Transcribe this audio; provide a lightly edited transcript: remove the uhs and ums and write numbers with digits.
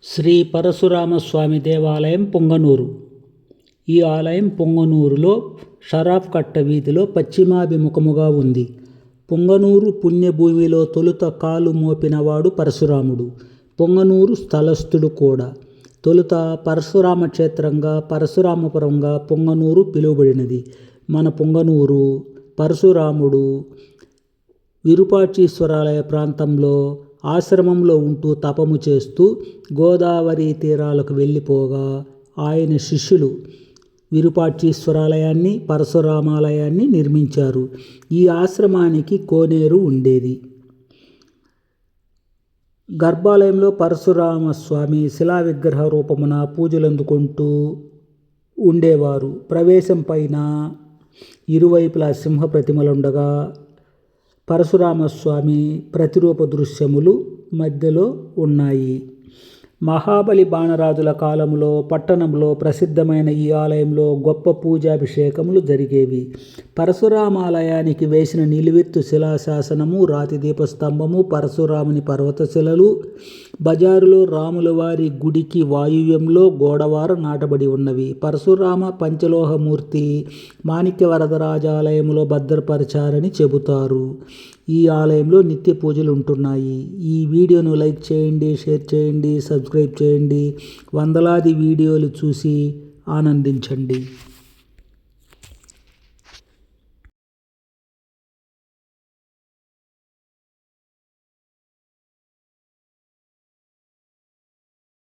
శ్రీ పరశురామస్వామి దేవాలయం పొంగనూరు. ఈ ఆలయం పొంగనూరులో షరాఫ్ కట్ట వీధిలో పశ్చిమాభిముఖముగా ఉంది. పొంగనూరు పుణ్యభూమిలో తొలుత కాలు మోపినవాడు పరశురాముడు. పొంగనూరు స్థలస్థుడు కూడా. తొలుత పరశురామ క్షేత్రంగా పరశురామపురంగా పొంగనూరు పిలువబడినది. మన పొంగనూరు పరశురాముడు విరూపాక్షేశ్వరాలయ ప్రాంతంలో ఆశ్రమంలో ఉంటూ తపము చేస్తూ గోదావరి తీరాలకు వెళ్ళిపోగా ఆయన శిష్యులు విరూపాక్షేశ్వరాలయాన్ని పరశురామాలయాన్ని నిర్మించారు. ఈ ఆశ్రమానికి కోనేరు ఉండేది. గర్భాలయంలో పరశురామస్వామి శిలా విగ్రహ రూపమున పూజలందుకుంటూ ఉండేవారు. ప్రవేశం పైన ఇరువైపులా సింహ ప్రతిమలుండగా పరశురామస్వామి ప్రతిరూప దృశ్యములు మధ్యలో ఉన్నాయి. మహాబలి బాణరాజుల కాలంలో పట్టణంలో ప్రసిద్ధమైన ఈ ఆలయంలో గొప్ప పూజాభిషేకములు జరిగేవి. పరశురామాలయానికి వేసిన నిలువెత్తు శిలాశాసనము, రాతి దీపస్తంభము, పరశురాముని పర్వతశిలలు, బజారులో రాములవారి గుడికి వాయువ్యంలో గోడవార నాటబడి ఉన్నవి. పరశురామ పంచలోహమూర్తి మాణిక్యవరదరాజాలయంలో భద్రపరిచారని చెబుతారు. ఈ ఆలయంలో నిత్య పూజలు ఉంటున్నాయి. ఈ వీడియోను లైక్ చేయండి, షేర్ చేయండి, సబ్స్క్రైబ్ చేయండి. వందలాది వీడియోలు చూసి ఆనందించండి.